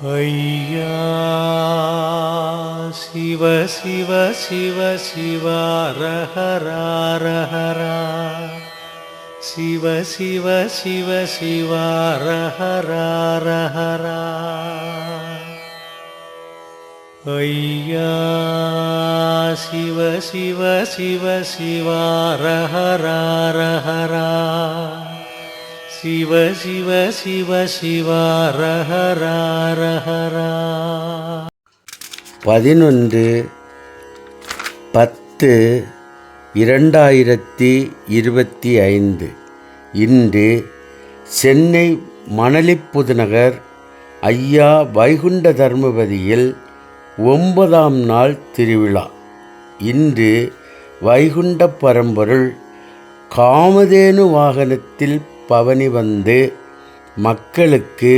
ஐயா சிவ சிவ சிவ சிவ ரஹரா சிவ சிவ சிவ சிவ ரஹரா ஐயா சிவ சிவ சிவ சிவ ரஹரா சிவ சிவ சிவ சிவ ரஹரா 11/10/2025 இன்று சென்னை மணலிப்புதுநகர் ஐயா வைகுண்ட தர்மபதியில் 9ஆம் நாள் திருவிழா. இன்று வைகுண்ட பரம்பொருள் காமதேனு வாகனத்தில் பவனி வந்து மக்களுக்கு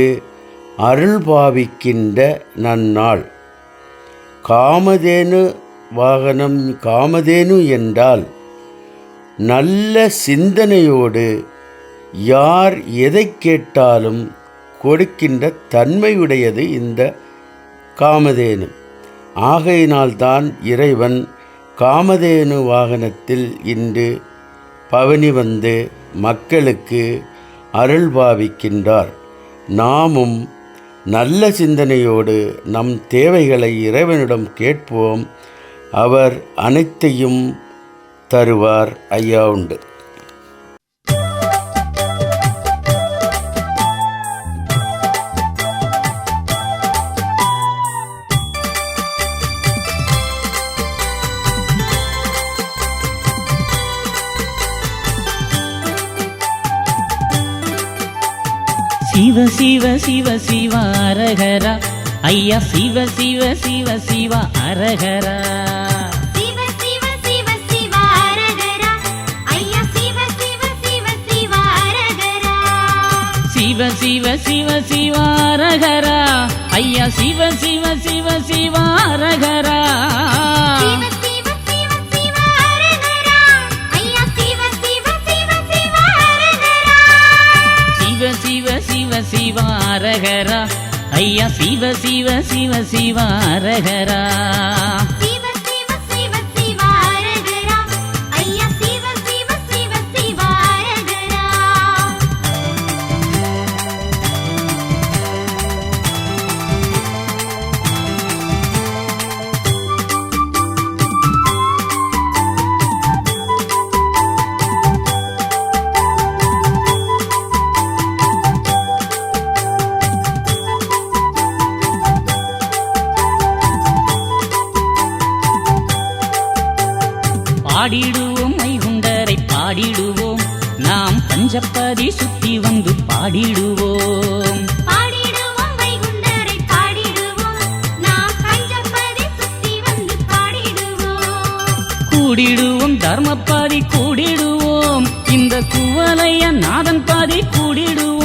அருள் பாவிக்கின்ற நன்னாள். காமதேனு வாகனம், காமதேனு என்றால் நல்ல சிந்தனையோடு யார் எதை கேட்டாலும் கொடுக்கின்ற தன்மையுடையது இந்த காமதேனு. ஆகையினால்தான் இறைவன் காமதேனு வாகனத்தில் இன்று பவனி வந்து மக்களுக்கு அருள் பாவிக்கின்றார். நாமும் நல்ல சிந்தனையோடு நம் தேவைகளை இறைவனிடம் கேட்போம். அவர் அனைத்தையும் தருவார். ஐயா உண்டு. சிவ சிவ சிவ சிவ அரகரா ஐயா சிவ சிவ சிவ சிவ அரகரா சிவ சிவ சிவ சிவ அரகரா ஐயா சிவ சிவ சிவ சிவ அரகரா சிவ சிவ சிவ சிவ அரகரா ஐயா சிவ சிவ சிவ சிவ அரகரா சிவாரகரா ஐயா சிவ சிவ சிவ சிவாரகரா சிவ சிவ சிவ சிவாரகரா ஐயா சிவ சிவ சிவ சிவாரகரா பாடிடுவோம் வைகுண்டரை பாடிடுவோம், நாம் பஞ்சப்பதி சுத்தி வந்து பாடிடுவோம். பாடிடுவோம் வைகுண்டரை பாடிடுவோம், நாம் பஞ்சப்பதி சுத்தி வந்து பாடிடுவோம். கூடிடுவோம் தர்மப்பதி கூடிடுவோம், இந்த குவலைய நாதன் பாதி கூடிடுவோம்.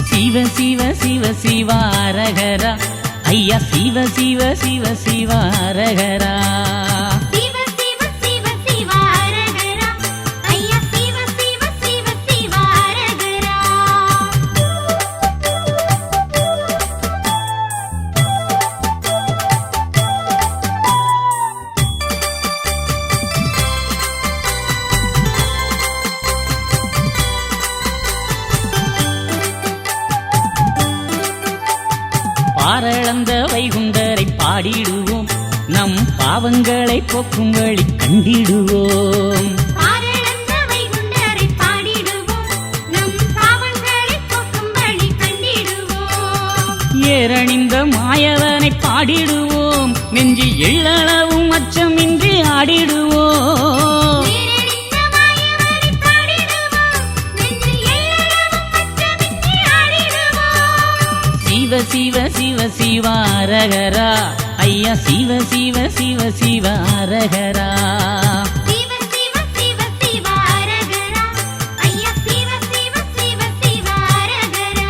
சிவ சிவ சிவ சிவாரகரா ஐயா சிவ சிவ சிவ சிவாரகரா சிவ சிவ சிவ சிவாரகரா ஐயா சிவ சிவ சிவ சிவாரகரா பாரளந்த வைகுண்டரை பாடிடுவோம், நம் பாவங்களை போக்கும் வழி கண்டிடுவோம். பாரளந்த வைகுண்டரை பாடிடுவோம், நம் பாவங்களை போக்கும் வழி கண்டிடுவோம். ஏரணிந்த மாயவனை பாடிடுவோம், நெஞ்சில் எள்ளளவும் அச்சமின்றி ஆடிடுவோம். சிவ சிவ சிவ சிவாரகரா ஐயா சிவ சிவ சிவ சிவாரகரா சிவ சிவ சிவ சிவாரகரா ஐயா சிவ சிவ சிவ சிவாரகரா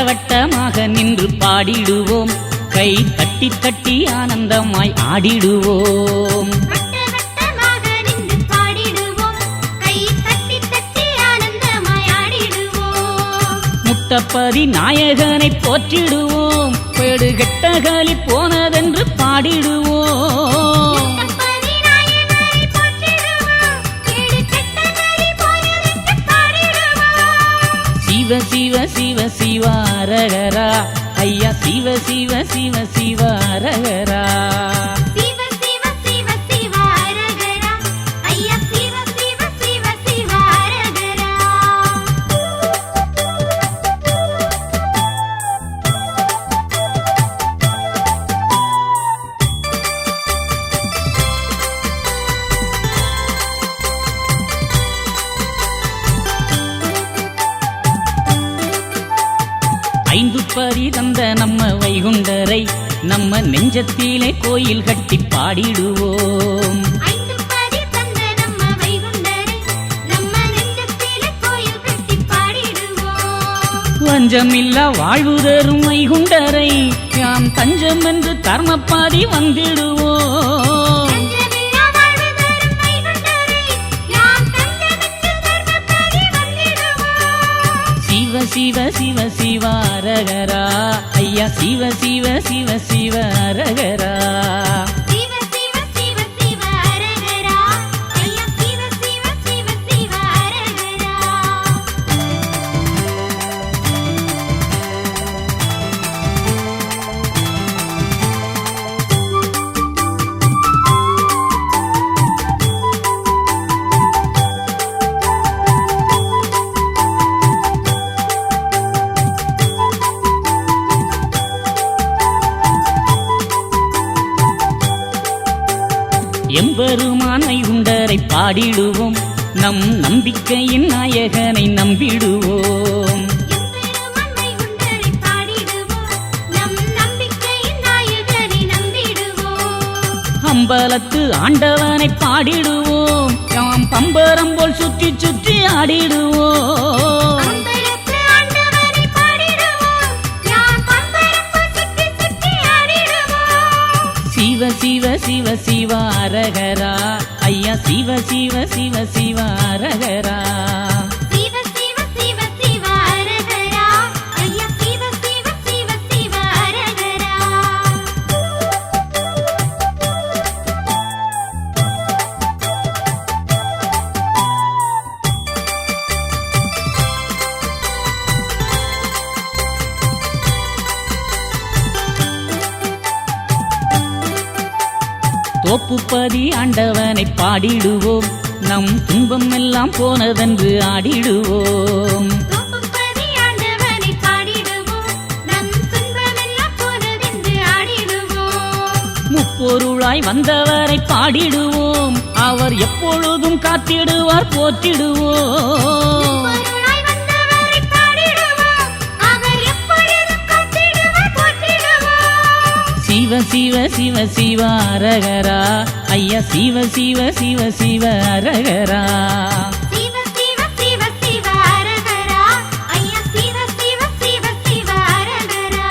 வட்டமாக நின்று பாடிடுவோம், கை தட்டி தட்டி ஆனந்தமாய் ஆடிடுவோம். வட்டமாக நின்று பாடிடுவோம், கை தட்டி தட்டி ஆனந்தமாய் ஆடிடுவோம். முத்தப்பதி நாயகனை போற்றிடுவோம், பேடு கெட்டகளி போனதென்று பாடிடுவோம். முத்தப்பதி நாயகனை போற்றிடுவோம், கேடு கெட்டகளி போனதென்று பாடிடுவோம். சிவ சிவ சிவ சிவாரகரா, ஐயா சிவ சிவ சிவ சிவாரகரா. சிவ சிவ சிவ சிவாரகரா, ஐயா சிவ சிவ சிவ சிவாரகரா. ஐந்து பரி தந்த நம்ம வைகுண்டரை நம்ம நெஞ்சத்திலே கோயில் கட்டி பாடிடுவோம். ஐந்து பதி தந்த நம்ம வைகுண்டரை நம்ம நெஞ்சத்திலே கோயில் கட்டி பாடிடுவோம். வஞ்சமில்லா வாழ்வு தரும் வைகுண்டரை யாம் தஞ்சம் என்று தர்மப்பாதி வந்திடுவோம். தஞ்சமில்லா வாழ்வு தரும் வைகுண்டரை யாம் தஞ்சமென்று தர்மப்படி வந்திடுவோம். சிவ சிவ சிவ சிவாரகரா, ஐயா சிவ சிவ சிவ சிவாரகரா. சிவ சிவ சிவ சிவாரகரா, ஐயா சிவ சிவ சிவ சிவாரகரா. எம்பெருமான் வைகுண்டரை பாடிடுவோம், நம் நம்பிக்கையின் நாயகனை நம்பிடுவோம். எம்பெருமான் வைகுண்டரை பாடிடுவோம், நம் நம்பிக்கையின் நாயகனை நம்பிடுவோம். அம்பலத்து ஆண்டவனை பாடிடுவோம், யாம் பம்பரம் போல் சுற்றி சுற்றி ஆடிடுவோம். அம்பலத்து ஆண்டவனை பாடிடுவோம், யாம் பம்பரப்போல் சுற்றி சுற்றி ஆடிடுவோம். சிவ சிவ சிவ சிவாரகரா, ஐயா சிவ சிவ சிவ சிவாரகரா. சிவ சிவ சிவ சிவாரகரா, ஐயா சிவ சிவ சிவ சிவாரகரா. தோப்புப்பதி ஆண்டவனை பாடிடுவோம், நம் துன்பம் எல்லாம் போனதென்று ஆடிடுவோம். தோப்புப்பதி ஆண்டவனை பாடிடுவோம், நம் துன்பமெல்லாம் போனதென்று ஆடிடுவோம். முப்பொருளாய் வந்தவரை பாடிடுவோம், அவர் எப்பொழுதும் காத்திடுவார் போற்றிடுவோம். பொருளாய் வந்தவரை பாடிடுவோம், அவர் எப்பொழுதும் காத்திடுவார் போற்றிடுவோம். சிவ சிவ சிவ சிவாரகரா, ஐயா சிவ சிவ சிவ சிவாரகரா. சிவ சிவ சிவ சிவாரகரா, ஐயா சிவ சிவ சிவ சிவாரகரா.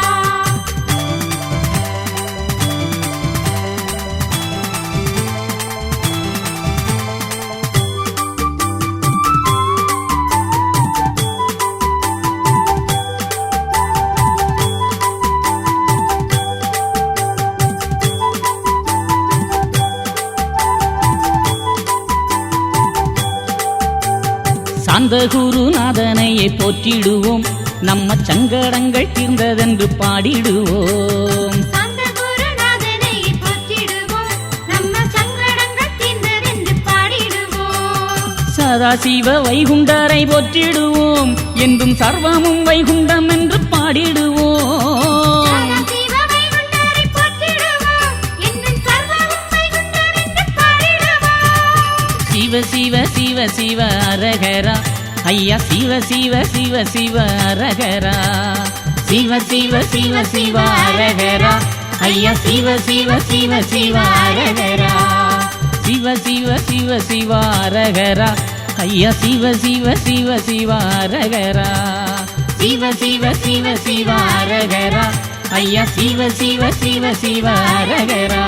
சாந்த குருநாதனையே போற்றிடுவோம், நம்ம சங்கடங்கள் தீர்ந்ததென்று பாடிடுவோம். சாந்த குருநாதனை போற்றிடுவோம், நம்ம சங்கடங்கள் தீர்ந்ததென்று பாடிடுவோம். சதாசிவ வைகுண்டரை போற்றிடுவோம், என்றும் சர்வமும் வைகுண்டம் என்று பாடிடுவோம். சதாசிவ வைகுண்டரை போற்றிடுவோம், என்னும் சர்வமும் வைகுண்டம் என்று பாடிடுவோம். சிவ சிவ சிவ சிவ அரகரா, ஐயா சிவ சிவ சிவ சிவ அரகரா. சிவ சிவ சிவ சிவ அரகரா, ஐயா சிவ சிவ சிவ சிவ அரகரா. சிவ சிவ சிவ சிவ அரகரா, ஐயா சிவ சிவ சிவ சிவ அரகரா. சிவ சிவ சிவ சிவ சிவ அரகரா ஐயா சிவ சிவ சிவ சிவ அரகரா.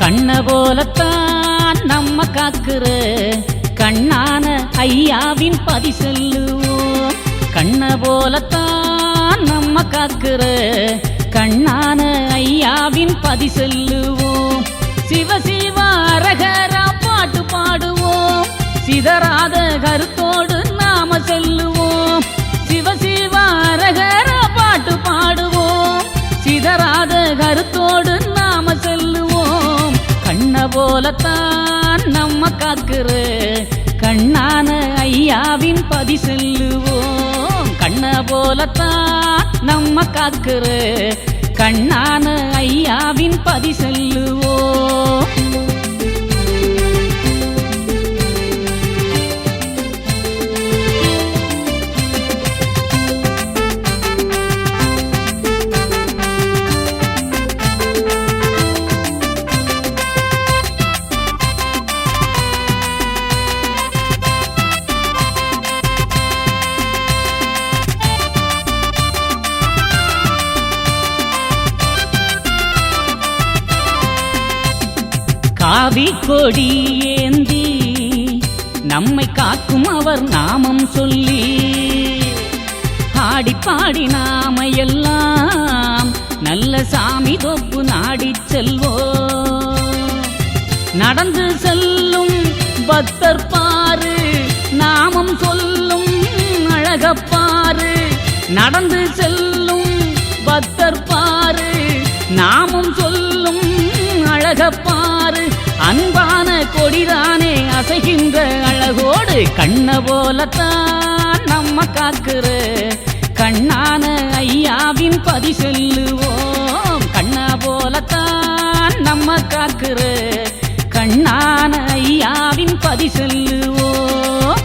கண்ண போலத்தான் நம்ம காக்குற கண்ணான ஐயாவின் பதி செல்லுவோம். கண்ண போலத்தான் நம்ம காக்குற கண்ணான ஐயாவின் பதி செல்லுவோம். சிவ சிவ அரகரா பாட்டு பாடுவோம். சிதறாத கருத்தோடு நாம செல்லுவோம். சிவ சிவ அரகரா பாட்டு பாடுவோம். சிதறாத கருத்தோடு நாம செல்லுவோம். கண்ண போலத்தான் நம்ம காக்குற கண்ணான ஐயாவின் பதி செல்லுவோம். கண்ண போலத்தான் நம்ம காக்குற கண்ணான ஐயாவின் பதி செல்லுவோம். காவி கொடி ஏந்தி நம்மை காக்கும் அவர் நாமம் சொல்லி ஆடி பாடி நாம எல்லாம் நல்ல சாமி தொப்பு நாடி செல்வோம். நடந்து செல்லும் பக்தர் பாரு நாமம் சொல்லும் அழகப்பாரு. நடந்து செல்லும் பக்தர் பாரு நாமம் சொல்லும் அழகப்பாரு. அன்பான கொடிதானே அசைகின்ற அழகோடு கண்ண போலத்தான் நம்ம காக்குற கண்ணான ஐயாவின் பதி செல்லுவோம். கண்ண போலத்தான் நம்ம காக்குற கண்ணான ஐயாவின் பதி செல்லுவோம்.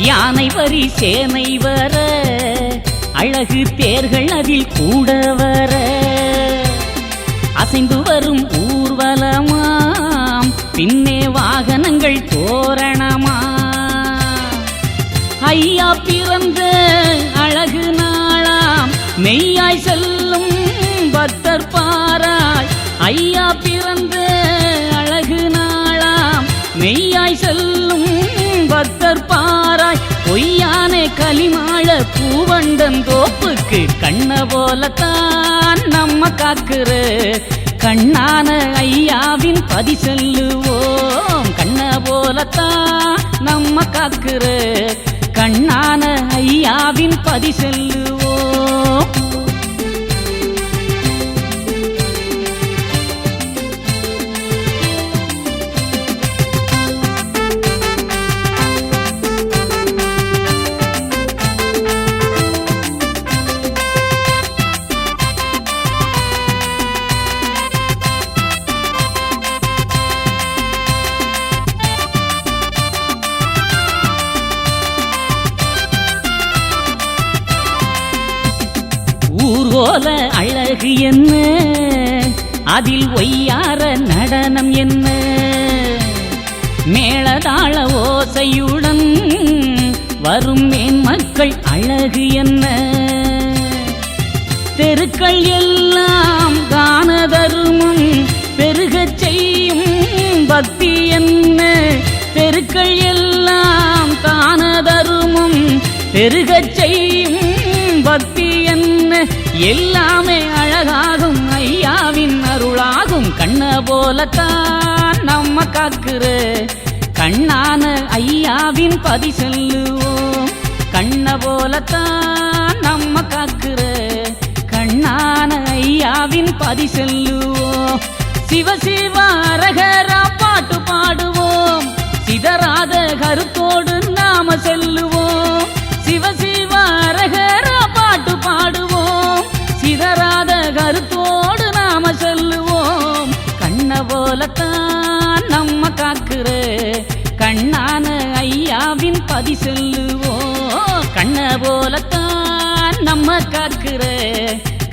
யானை வரி சேனை வர அழகு தேர்கள் அதில் கூட வர அசைந்து வரும் ஊர்வலமாம் பின்னே வாகனங்கள் தோரணமா. ஐயா பிறந்த அழகு நாளாம் மெய்யாய் செல்லும் பக்தர் பாராய். ஐயா பிறந்த அழகு நாளாம் மெய்யாய் செல்லும் பக்தர் பாராய். பொய்யானே களிமாழ பூவண்டன் தோப்புக்கு கண்ண போலத்தான் நம்ம காக்குற கண்ணான ஐயாவின் பதி செல்லுவோம். கண்ண போலத்தான் நம்ம காக்குற கண்ணான ஐயாவின் பதி செல்லுவோம். ஊர்கோல அழகு என்ன அதில் ஒய்யார நடனம் என்ன. மேளதாள ஓசையுடன் வரும் மேன் மக்கள் அழகு என்ன. தெருக்கள் எல்லாம் கான தருமம் பெருகச் செய்யும் பக்தி என்ன. தெருக்கள் எல்லாம் கான தருமம் பெருகச் செய்யும் பக்தி என்ன. எல்லாமே அழகாகும் ஐயாவின் அருளாகும். கண்ண போலத்தான் நம்ம காக்குற கண்ணான ஐயாவின் பதி செல்லுவோம். கண்ண போலத்தான் நம்ம காக்குற கண்ணான ஐயாவின் பதி செல்லுவோம். சிவ சிவ அரகரா பாட்டு பாடுவோம். சிதறாத கருத்தோடு நாம செல்லுவோம். சிவ சிவ அரகரா பாட்டு பாடுவோம். சிதறாத கருத்தோடு நாம செல்லுவோம். கண்ண போலத்தான் நம்ம காக்குற கண்ணான ஐயாவின் பதி செல்லுவோம். கண்ண போலத்தான் நம்ம காக்குற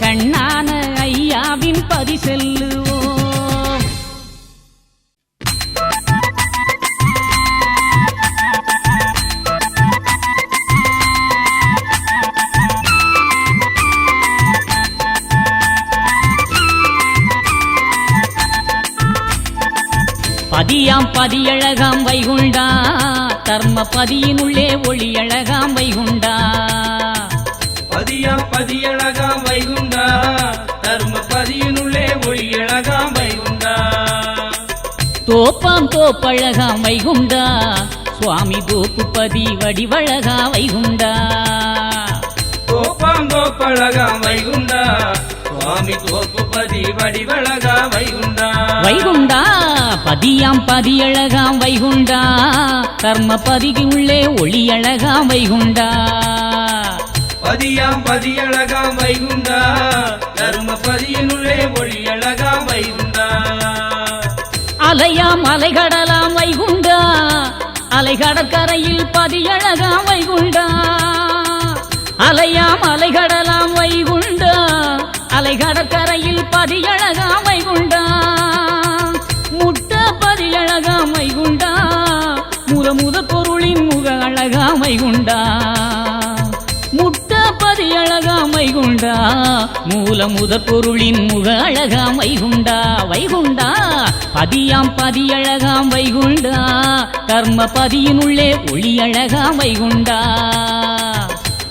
கண்ணான ஐயாவின் பதி செல்லுவோம். பதியாம் பதியழகாம் வைகுண்டா தர்ம பதியினுள்ளே ஒளி அழகாம் வைகுண்டா. பதியாம் பதியழகாம் வைகுண்டா தர்ம பதியினுள்ளே ஒளி அழகாம் வைகுண்டா. தோப்பாம் தோப்பழகாம் வைகுண்டா சுவாமி தோப்பு பதி வடிவழகா வைகுண்டா. தோப்பாம் தோப்பழகாம் வைகுண்டா சுவாமி தோப்பு பதி வடிவழகா வைகுண்டா. வைகுண்டா பதியாம் பதியழகாம் வைகுண்டா கர்ம பதிக்குள்ளே ஒளி அழகாம் வைகுண்டா. பதியாம் பதியழகாம் வைகுண்டா தர்ம பதியினுள்ளே ஒளி அழகாம் வைகுண்டா. அலையாம் அலைகடலாம் வைகுண்டா அலைகடற்கரையில் பதியழகாம் வைகுண்டா. அலையாம் அலைகடலாம் வைகுண்டா அலைகடற்கரையில் பதியழகாம் வைகுண்டா. முட்ட பதியழகாம் வைகுண்டா முத பொருளின் முக அழகாம் வைகுண்டா. முட்ட பதியழகாம் வைகுண்டா மூல பொருளின் முக அழகாம் வைகுண்டா. வைகுண்டா பதியாம் பதியழகாம் வைகுண்டா கர்ம பதியினுள்ளே ஒளி அழகாம் வைகுண்டா.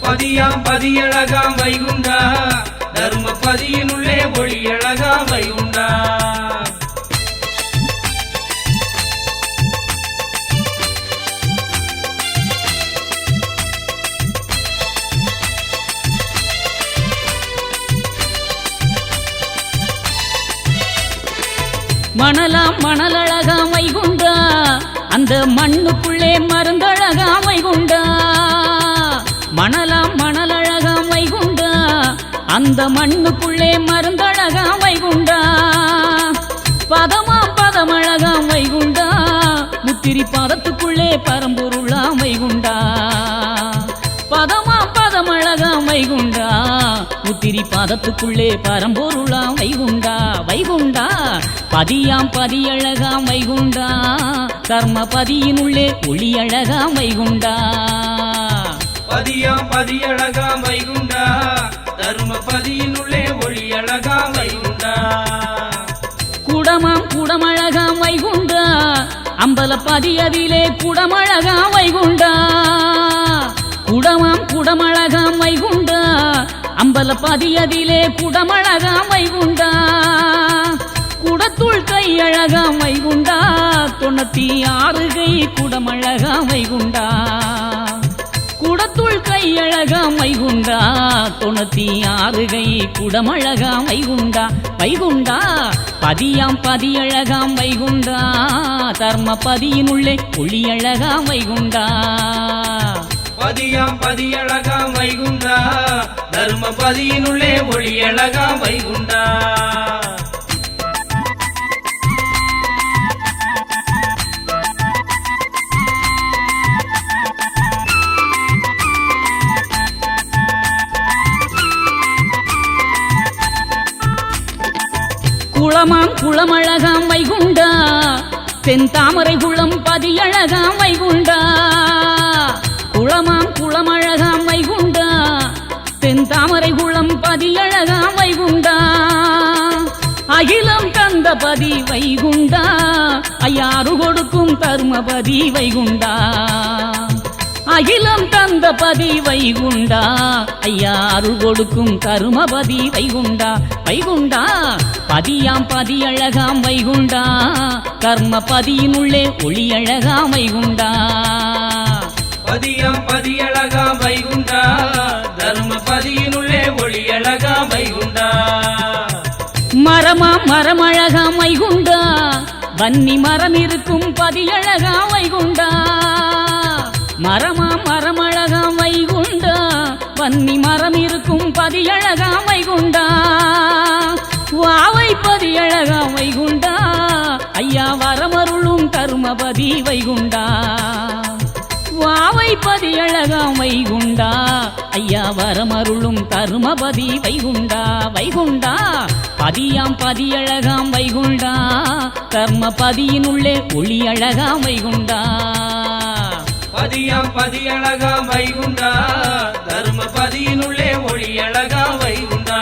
பதியாம் பதியழகாம் வைகுண்டா தர்ம பதியினுள்ளே ஒளி அழகாம் வைகுண்டா. மணலாம் மணலழகாம் வைகுண்டா அந்த மண்ணுக்குள்ளே மருந்தழகாம் வைகுண்டா. மணலாம் மணலழகாம் வைகுண்டா அந்த மண்ணுக்குள்ளே மருந்தழகாம் வைகுண்டா. பதமாம் பதமழகாம் வைகுண்டா முத்திரி பாதத்துக்குள்ளே பரம்பொருளாம் வைகுண்டா. பதமாம் பதமழகாம் வைகுண்டா முத்திரி பாதத்துக்குள்ளே பரம்பொருளாம் வைகுண்டா. வைகுண்டா பதியாம் பதியழகாம் வைகுண்டா கர்ம பதியினுள்ளே ஒளி அழகாம் வைகுண்டா. பதியாம் பதியழகாம் வைகுண்டா தர்ம பதியினுள்ளே ஒளி அழகாம் வைகுண்டா. குடமாம் குடமழகாம் வைகுண்டா அம்பல பதியதிலே குடமழகாம் வைகுண்டா. குடமாம் குடமழகாம் வைகுண்டா அம்பல பதியதிலே குடமழகாம் வைகுண்டா. குடத்துள் கையழகாம் வைகுண்டா 96 கை குடமழகாம் வைகுண்டா. குடத்துள் கையழகாம் வைகுண்டா 96 கை குடமழகாம் வைகுண்டா. வைகுண்டா பதியாம் பதியழகாம் வைகுண்டா தர்ம பதியினுள்ளே ஒளி அழகாம் வைகுண்டா. பதியாம் பதியழகாம் வைகுண்டா தர்ம பதியினுள்ளே ஒளி அழகாம் வைகுண்டா. குளமாம் குளமழகாம் வைகுண்டா தென்தாமரை குளம் பதியழகாம் வைகுண்டா. குளமாம் குளமழகாம் வைகுண்டா தென்தாமரை குளம் பதியழகாம் வைகுண்டா. அகிலம் தந்த பதி வைகுண்டா ஐயாறு கொடுக்கும் தர்மபதி வைகுண்டா. அகிலம் தந்த பதி வைகுண்டா ஐயாறு கொடுக்கும் கருமபதி வைகுண்டா. வைகுண்டா பதியாம் பதியழகாம் வைகுண்டா கர்ம பதியினுள்ளே ஒளி அழகாம் வைகுண்டா. பதியாம் பதியழகா வைகுண்டா தர்மபதியினுள்ளே ஒளியழகா வைகுண்டா மரமாம் மரமழகா வைகுண்டா வன்னி மரம் இருக்கும் பதியழகா வைகுண்டா மரமாம் மரமழகா வைகுண்டா வன்னி மரம் இருக்கும் பதியழகா வைகுண்டா வாவை பதியழகா வைகுண்டா ஐயா வரமருளும் தருமபதி வைகுண்டா வாவை பதியழகா வைகுண்டா ஐயா வரமருளும் தருமபதி வைகுண்டா வைகுண்டா பதியாம் பதியழகாம் வைகுண்டா தர்மபதியினுள்ளே ஒளி அழகாம் வைகுண்டா பதியாம் பதியழகா வைகுண்டா தர்மபதியினுள்ளே ஒளி அழகா வைகுண்டா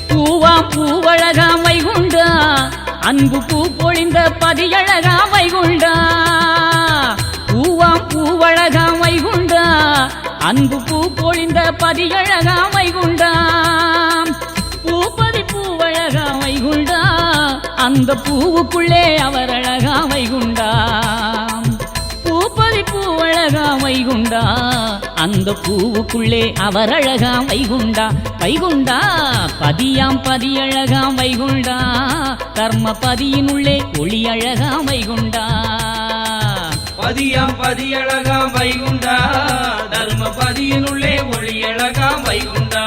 பூவாம் பூவழகாம் வைகுண்டா அன்பு பூ பொழிந்த பதியழகாம் வைகுண்டா பூவாம் பூவழகாம் வைகுண்டா அன்பு பூ பொழிந்த பதியழகாம் வைகுண்டா பூப்பதி பூவழகாம் வைகுண்டா அந்த பூவுக்குள்ளே அவர் அழகாம் வைகுண்டா பூப்பதி பூவழகாம் வைகுண்டா அந்த பூவுக்குள்ளே அவர் அழகாம் வைகுண்டா வைகுண்டா பதியாம் பதியழகாம் வைகுண்டா கர்மபதியினுள்ளே ஒளி அழகாம் வைகுண்டா பதியாம் பதியழகா வைகுண்டா தர்மபதியினுள்ளே ஒளி அழகா வைகுண்டா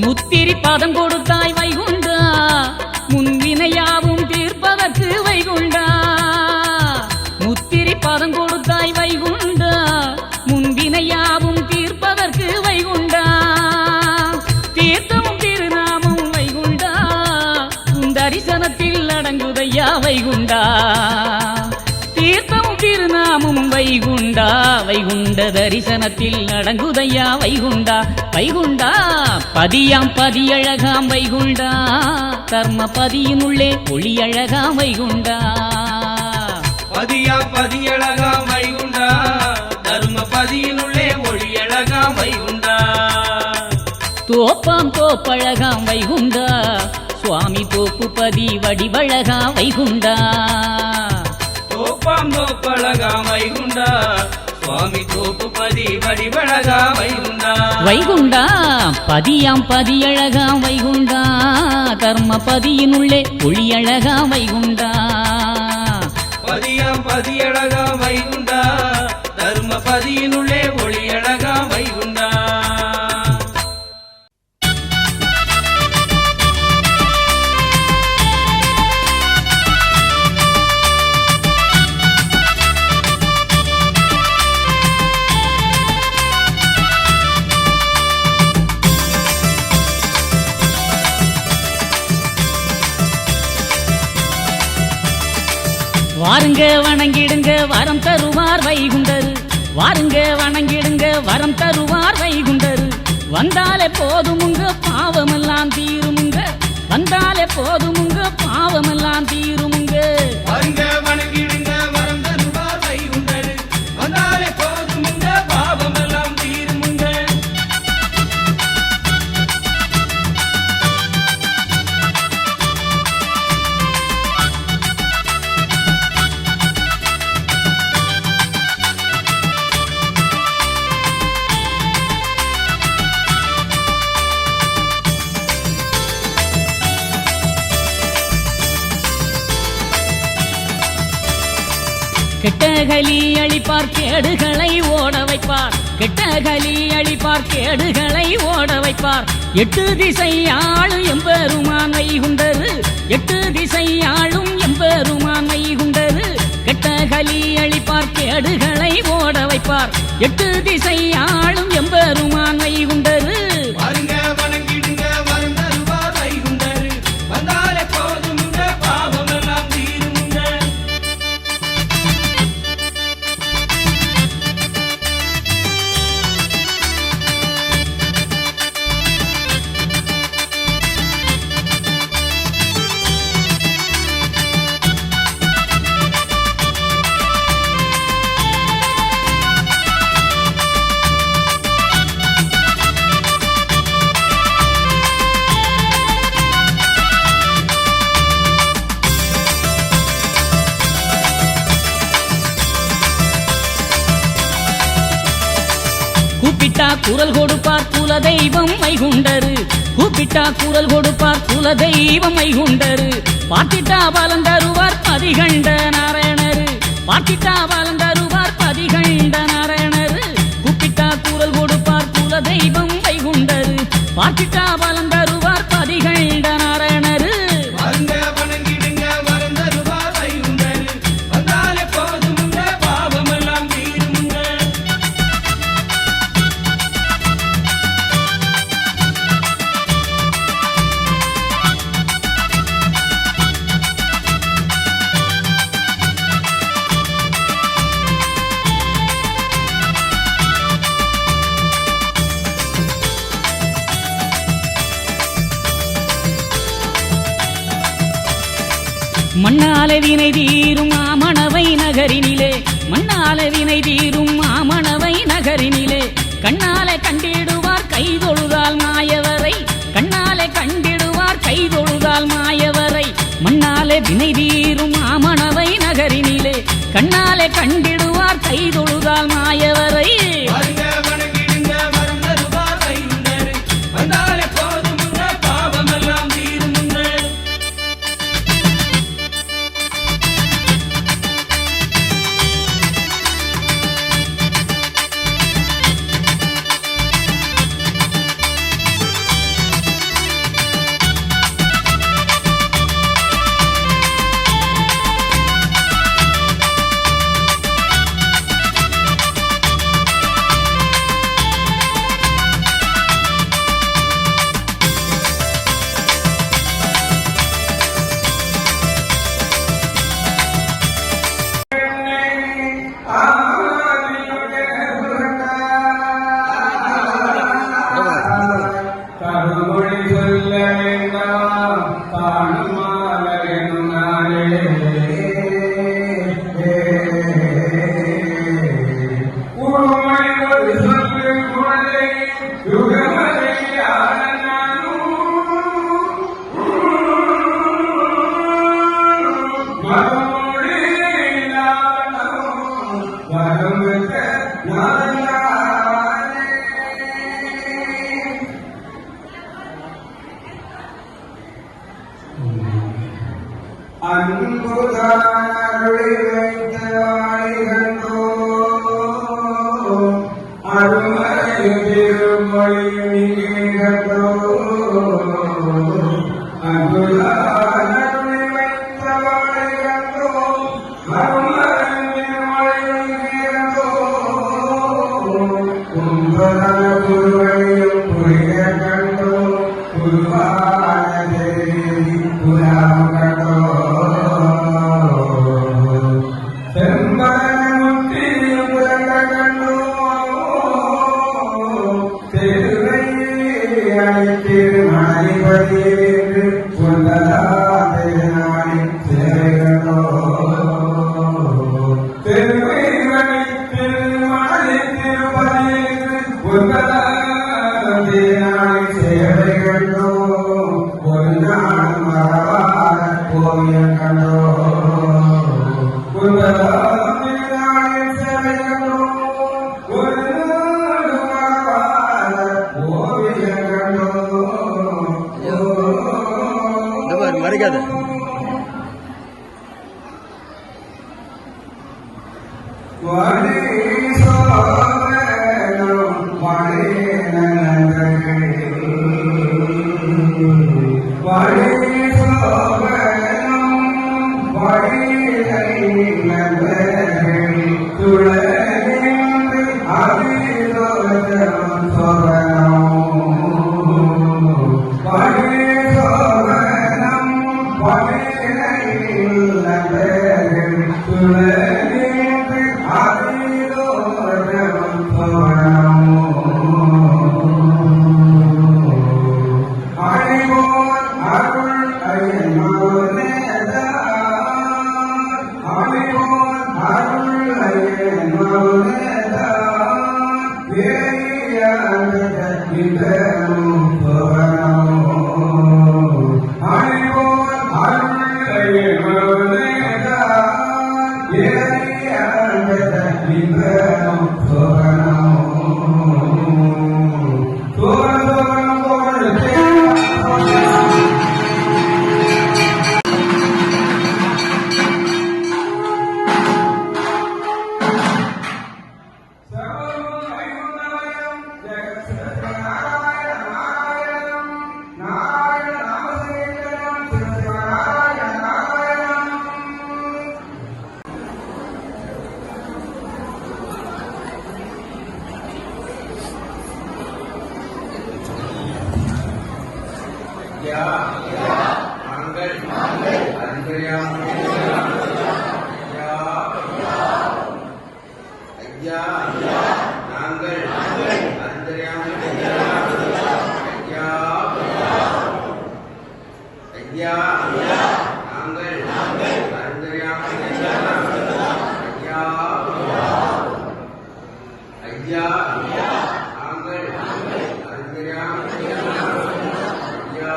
முத்திரி பதம் கொடுத்தாய் வைகுண்டா முன்வினையாவும் தீர்ப்பதற்கு வைகுண்டா முத்திரி பதம் கொடுத்தாய் வைகுண்டா முன்வினையாவும் தீர்ப்பதற்கு வைகுண்டா தீர்த்தமும் திருநாமம் வைகுண்டா உன் தரிசனத்தில் அடங்குதையா வைகுண்டா தீர்த்தமும் திருநாமம் வைகுண்டா வைகுண்ட தரிசனத்தில் அடங்குதையா வைகுண்டா வைகுண்டா பதியாம் பதியழகாம் வைகுண்டா கர்மபதியினுள்ளே ஒளி அழகாம் வைகுண்டா பதியாம் பதியழகா வைகுண்டா தர்மபதியினுள்ளே ஒளி அழகா வைகுண்டா தோப்பாம் தோப்பழகாம் வைகுண்டா சுவாமி தோப்புபதி வடிவழகாம் வைகுண்டா தோப்பாம் தோப்பழகா வைகுண்டா சுவாமி தோப்புபதி வடிவழகா வைகுண்டா வைகுண்டா பதியாம் பதியழகாம் வைகுண்டா கர்மபதியினுள்ளே ஒளி அழகாம் வைகுண்டா பதியாம் பதியழகா வைகுண்டா தர்மபதியினுள்ளே ஒளி அழகா வைகுண்டா வாருங்க வணங்கிடுங்க வரம் தருவார் வைகுண்டர் வாருங்க வணங்கிடுங்க வரம் தருவார் வைகுண்டர் வந்தாலே போதுமுங்க பாவமெல்லாம் தீருமுங்க வந்தாலே போதுமுங்க பாவமெல்லாம் தீருமுங்க வாருங்க வணங்கிடுங்க வரம் தருவார் வைகுண்டர் வந்தாலே போதுமுங்க பாவமெல்லாம் தீருமுங்க கெட்டகலி அழிப்பார் கேடுகளை ஓட வைப்பார் கெட்டகலி அழிப்பார் கேடுகளை ஓட வைப்பார் எட்டு திசை ஆளும் எம்பெருமான் வைகுண்டரு எட்டு திசை ஆளும் எம்பெருமான் வைகுண்டரு கெட்டகலி அழிப்பார் கேடுகளை ஓட வைப்பார் எட்டு திசை ஆளும் எம்பெருமான் வைகுண்டரு வாருங்க வணங்கிடுங்க வரம் தருவார் வைகுண்டர் வந்தாலே போதுமுங்க பாவமெல்லாம் தீருமுங்க கூப்பிட்டா குரல் கொடுப்பார் குல தெய்வம் வைகுண்டரு, கூப்பிட்டா குரல் கொடுப்பார் குல தெய்வம் வைகுண்டரு, பார்த்திட்டா பலம் தருவார் பதிகண்ட நாராயணரு, பார்த்திட்டா பலம் தருவார் பதிகண்ட நாராயணரு, கூப்பிட்டா குரல் கொடுப்பார் குல தெய்வம் வைகுண்டரு, பார்த்திட்டா பலம் தருவார் பதிகண்ட நாராயணரு. வாருங்க வணங்கிடுங்க வரம் தருவார் வைகுண்டரு, வந்தாலே போதுமுங்க பாவமெல்லாம் தீருமுங்க. மண்ணால வினை தீரும் மாமணவை நகரினிலே, மண்ணால வினை தீரும் மாமணவை நகரினிலே, கண்ணாலே கண்டிடுவார் கைதொழுதால் மாயவரை, கண்ணாலே கண்டிடுவார் கைதொழுதால் மாயவரை, மண்ணாலே வினை தீரும் மாமணவை நகரினிலே, கண்ணாலே கண்டிடுவார் கைதொழுதால் மாயவரை. வாருங்க வணங்கிடுங்க வரம் தருவார் வைகுண்டரு, வந்தாலே போதுமுங்க பாவமெல்லாம் தீருமுங்க. கருமொழி சொல்ல வேண்டாம் பாடுமாலே உருமொழி சொல்லு குழந்தை யுகமதையான மறுமொழி வரும் அன்புதானருளி வைத்த வாய்கண்டோ அருமையும் திருமொழியும் இங்கே கண்டோ அன்புதானருளி வைத்த வாய்கண்டோ அருமையும் திருமொழியும் இங்கே கண்டோ கும்பதன குருவையும் புரிய கண்டோ குருவான தேவி புராம் கண்டோ மறைக்காத Yeah. நாங்கள் அந்தர்யாமி ஐயா நாங்கள் அந்தர்யாமி ஐயா ஐயா நாங்கள் அந்தர்யாமி ஐயா ஐயா நாங்கள் அந்தர்யாமி ஐயா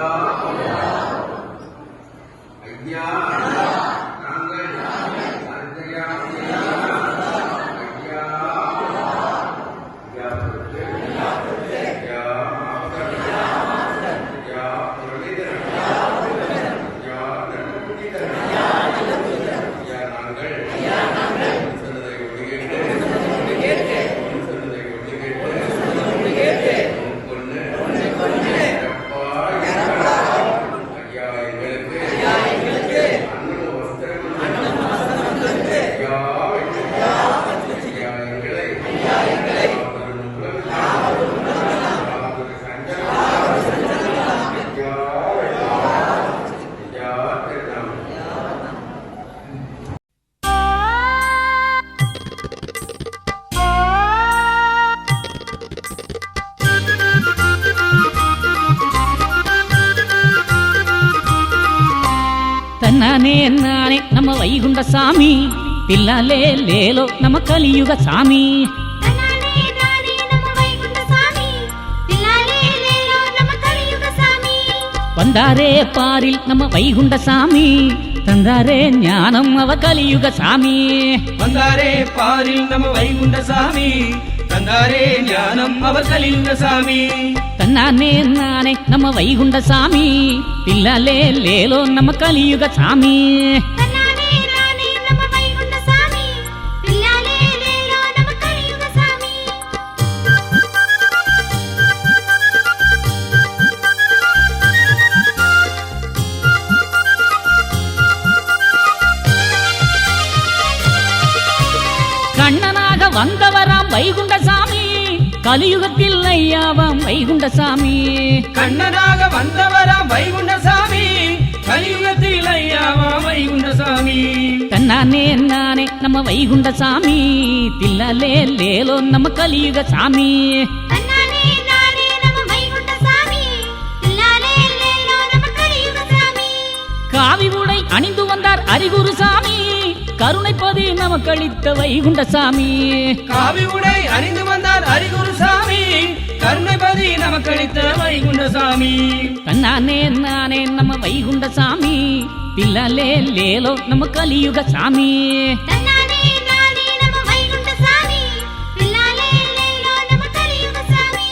ஐயா நாங்கள் அந்தர்யாமி తన్నానే నానే నమ వైగుండ సామి పిల్లలే లేలో నమ కలియుగ సామి తననే నానే నమ వైకుంఠ స్వామి పిల్లాలే లేలో నమ కలియుగ స్వామి வந்தாரே பாரில் நம்ம வைகுண்ட சாமி தந்தாரே ஞானம் அவ கலியுக சாமி வந்தாரே பாரில் நம்ம வைகுண்ட சாமி தந்தாரே ஞானம் அவர் கலியுக சாமி தன்னானே நானே நம்ம வைகுண்ட சாமி பில்லாலே லேலோ நம்ம கலியுக சாமி తననే నానే నమ వైకుంఠ స్వామి పిల్లాలే లేలో నమ కలియుగ స్వామి கண்ணனாக வந்தவராம் வைகுண்ட சாமி கலியுகத்தில் ஐயாவாம் வைகுண்ட சாமி கண்ணனாக வந்தவராம் வைகுண்ட சாமி கலியுகத்தில் ஐயாவா வைகுண்ட சாமி தன்னானே நானே நம்ம வைகுண்ட சாமி பில்லாலே லேலோ நம்ம கலியுக சாமி తననే నానే నమ వైకుంఠ స్వామి పిల్లాలే లేలో నమ కలియుగ స్వామి காவி உடை அணிந்து வந்தார் அரிகுரு சாமி கருணைப்பதி நமக்களித்த வைகுண்ட சாமி காவி உடை அணிந்து வந்தார் அரிகுரு சாமி கருணைபதி நமக்களித்த வைகுண்ட சாமி தன்னானே நானே நம்ம வைகுண்ட சாமி பில்லாலே லேலோ நம்ம கலியுக சாமி తననే నానే నమ వైకుంఠ స్వామి పిల్లాలే లేలో నమ కలియుగ స్వామి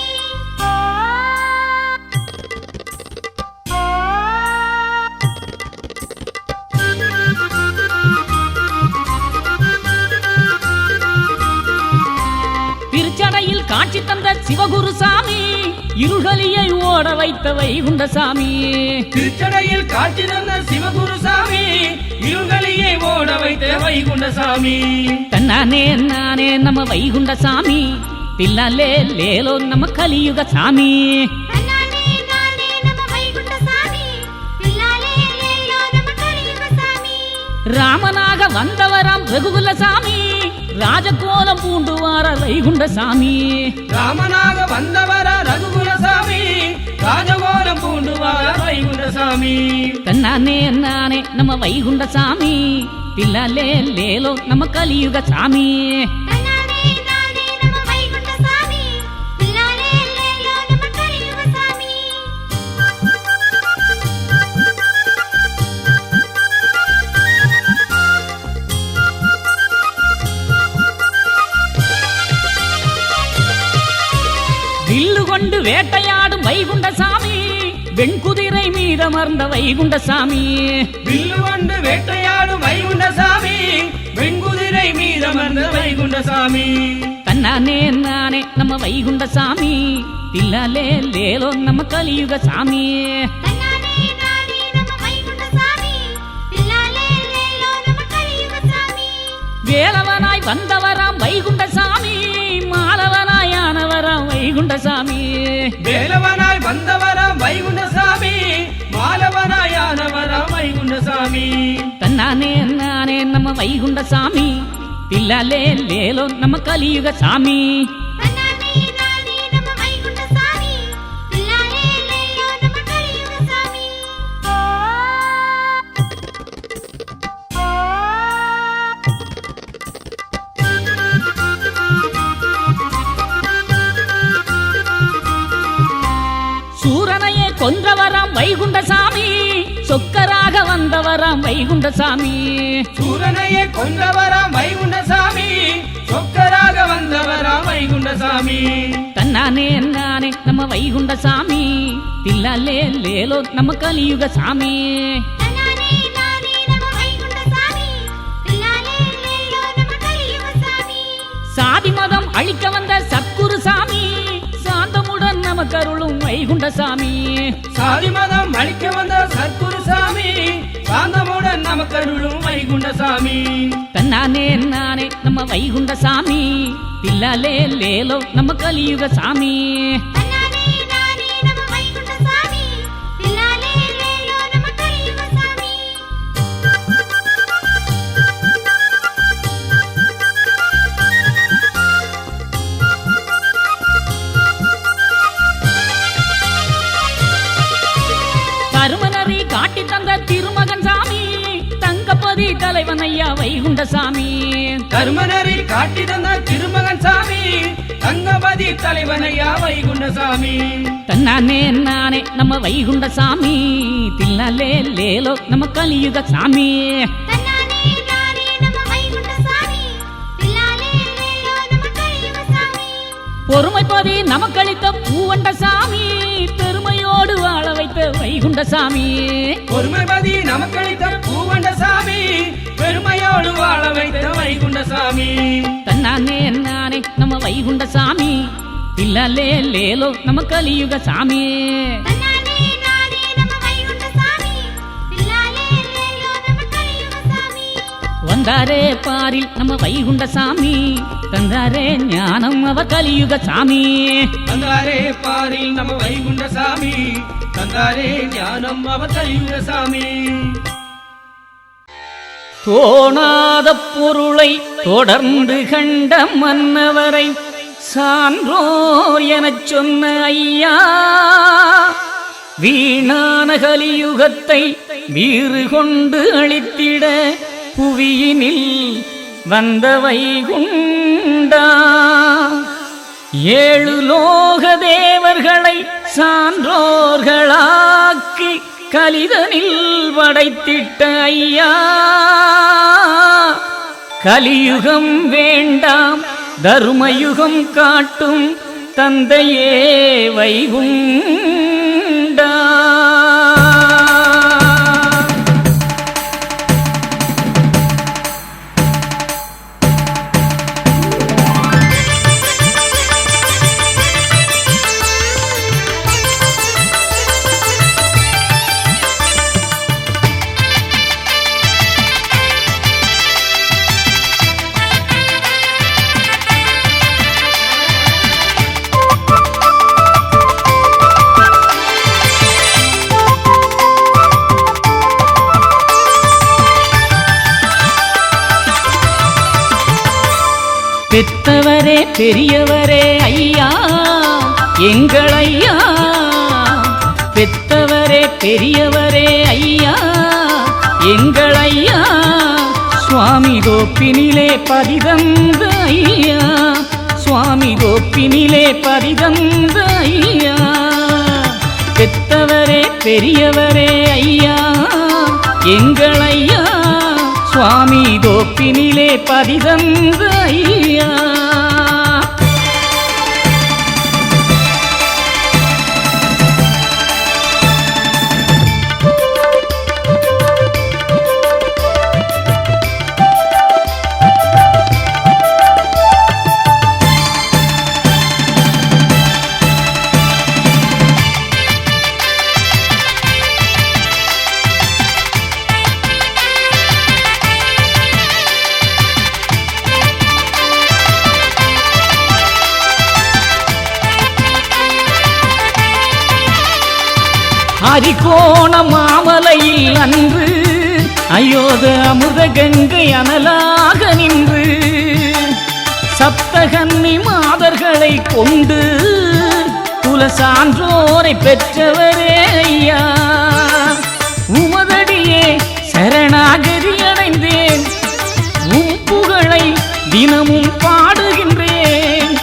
திருச்சடையில் காட்சி தந்த சிவகுரு சாமி இருள்களியை ஓட வைத்த வைகுண்ட சாமி திருச்சடையில் காட்சி தந்த சிவகுரு சாமி இருள்களையே ஓட வைத்த வைகுண்ட சாமி தன்னானே நானே நம்ம வைகுண்ட சாமி பில்லாலே லேலோ நம்ம கலியுக சாமி తననే నానే నమ వైకుంఠ స్వామి పిల్లాలే లేలో నమ కలియుగ స్వామి ராமனாக வந்தவராம் ரகுகுல சாமி ராஜகோலம் பூண்டு வார வைகுண்ட சாமி ராமனாக வந்தவர ரகுகுல சாமி ராஜகோலம் பூண்டுவார வைகுண்ட சாமி தன்னானே நானே நம்ம வைகுண்ட சாமி பில்லாலே லேலோ நம்ம கலியுக சாமி తననే నానే నమ వైకుంఠ స్వామి పిల్లాలే లేలో నమ కలియుగ స్వామి வில்லு கொண்டு வேட்டையாடும் வைகுண்ட சாமி வெண்குதிரை மீதமர்ந்த வைகுண்ட சாமி வில்லு கொண்டு வேட்டையாடும் வைகுண்ட சாமி வெண்குதிரை மீதமர்ந்த வைகுண்ட சாமி தன்னானே நானே நம்ம வைகுண்ட சாமி பில்லாலே லேலோ நம்ம கலியுக சாமி తననే నానే నమ వైకుంఠ స్వామి పిల్లాలే లేలో నమ కలియుగ స్వామి வேலவனாய் வந்தவராம் வைகுண்ட சாமி மாலவனாயானவராம் வைகுண்ட சாமி வேலவனாய் வந்தவர வைகுண்ட சாமி வைகுண்ட சாமி தில்லாலே லேலோ நம்ம கலியுக சாமி தன்னானே நானே நம்ம வைகுண்ட சாமி தில்லாலே லேலோ நம்ம கலியுக சாமி சூரனையே கொன்றவராம் வைகுண்ட சாமி சொக்கராக வந்தவராம் வைகுண்ட சாமி சூரனையே கொன்றவராம் வைகுண்ட சாமி சொக்கராக வந்தவராம் வைகுண்ட சாமி தன்னானே நானே நம்ம வைகுண்ட சாமி தில்லாலே லேலோ நம்ம கலியுக சாமி தன்னானே நானே நம்ம வைகுண்ட சாமி தில்லாலே லேலோ நம்ம கலியுக சாமி சாதி மதம் அழிக்க வந்த சத்குரு சாமி சாந்தமுடன் நமக்கு அருளும் வைகுண்ட சாமி சாதி மதம் அழிக்க வந்த சத்குரு சாமி சாந்தமுடன் நமக்கு அருளும் வைகுண்ட சாமி தன்னானே நானே நம்ம வைகுண்ட சாமி தில்லாலே லேலோ நம்ம கலியுக சாமி தன்னானே நானே நம்ம வைகுண்ட சாமி தில்லாலே லேலோ நம்ம கலியுக சாமி கருமனரி காட்டி தந்த திருமகன் சாமி தங்கப்பதி தலைவன் ஐயா வைகுண்ட சாமி கருமனரி காட்டி தந்த திருமகன் சாமி தங்கபதி தலைவனையா வைகுண்ட சாமி தன்னானே நானே நம்ம வைகுண்ட சாமி தில்லாலே லேலோ நம்ம கலியுக சாமி தன்னானே நானே நம்ம வைகுண்ட சாமி தில்லாலே லேலோ நம்ம கலியுக சாமி பொறுமைப்பதி நமக்களித்த பூவண்ட சாமி பெருமையோடு வாழ வைத்த வைகுண்ட சாமி பொறுமைபதி நமக்களித்த பூவண்ட சாமி பெருமையோடு வாழ வைத்த வைகுண்ட சாமி தன்னானே நானே நம்ம வைகுண்ட சாமி தில்லாலே லேலோ நம்ம கலியுக சாமி தன்னானே நானே நம்ம வைகுண்ட சாமி தில்லாலே லேலோ நம்ம கலியுக சாமி வந்தாரே பாரில் நம்ம வைகுண்ட சாமி தந்தாரே ஞானம் அவர் கலியுக சாமி தந்தாரே பாரில் நம்ம வைகுண்ட சாமி தந்தாரே ஞானம் அவர் கலியுக சாமி தோணாத பொருளை தொடர்ந்து கண்ட மன்னவரை சான்றோர் எனச் சொன்ன ஐயா வீணான கலியுகத்தை வீறு கொண்டு அழித்திட புவியினில் வந்த வைகுண்டா ஏழு லோக தேவர்களை சான்றோர்களாக்கி கலிதனில் படைத்திட்ட ஐயா கலியுகம் வேண்டாம் தருமயுகம் காட்டும் தந்தையே வைகுண்டா பெத்தவரே பெரியவரே ஐயா எங்கள் ஐயா பெத்தவரே பெரியவரே ஐயா எங்கள் ஐயா சுவாமி கோப்பினிலே பதிதந்த ஐயா சுவாமி கோப்பினிலே பதிதந்த ஐயா பெத்தவரே பெரியவரே ஐயா எங்கள் ஐயா சுவாமி கோப்பினிலே பதிதந்த ஐயா அரிகோண மாமலையில் அன்று அயோத அமுத கங்கை அனலாக நின்று சப்தகன்னி மாதர்களை கொண்டு குல சான்றோரை பெற்றவரே ஐயா. உமதடியே சரணாகதி அடைந்தேன், உம் புகழை தினமும் பாடுகின்றேன்.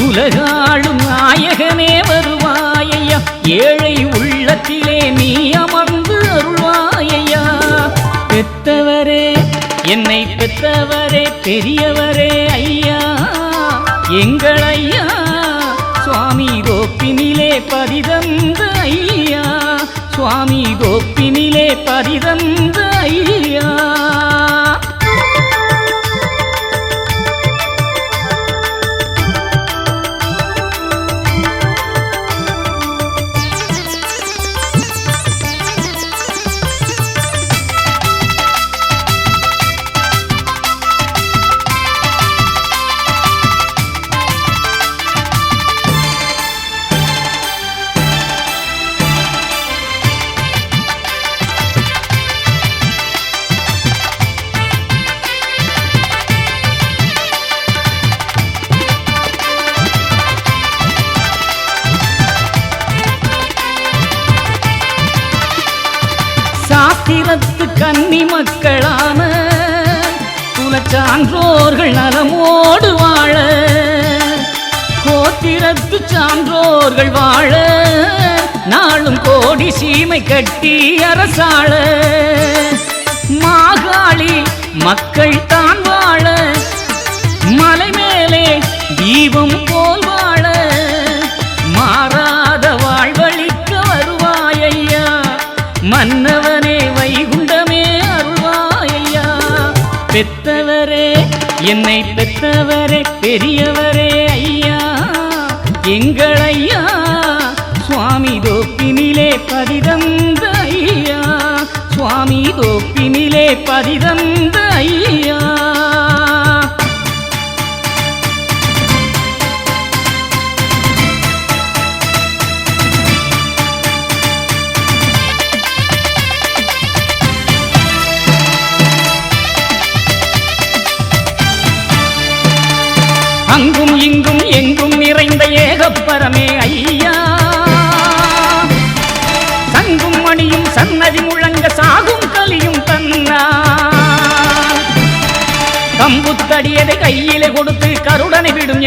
உலகாளும் நாயகனே வருவாயையா, ஏழை உள்ளத்திலே நீ அமர்ந்து அருள்வாயையா. பெற்றவரே என்னை பெற்றவரே பெரியவரே ஐயா, எங்கள் ஐயா சுவாமி கோப்பினிலே பதிதந்த ஐயா, சுவாமி கோப்பினிலே பதிதந்த ஐயா. சாத்திரத்து கன்னி மக்களான குலச்சான்றோர்கள் நலமோடு வாழ, கோத்திரத்து சான்றோர்கள் வாழ, நாளும் கோடி சீமை கட்டி அரசாள, மாகாளி மக்கள் தான் வாழ, மலை மேலே தீபம் போல் வாழ, மாறாத வாழ்வழிக்க வருவாயையா, மன்னவனே வைகுண்டமே அருள்வாயையா. பெற்றவரே என்னை பெற்றவரே பெரியவரே ஐயா, எங்கள் ஐயா சுவாமி கோப்பினிலே பதிதந்த ஐயா, சுவாமி கோப்பினிலே பதிதந்த ஐயா. அங்கும் இங்கும் எங்கும் நிறைந்த ஏகப்பரமே ஐயா, சங்கும் மணியும் சன்னதி முழங்க சாகும் கலியும் தன்னா, கம்புத்தடியதை கையிலே கொடுத்து கருடனை விடும்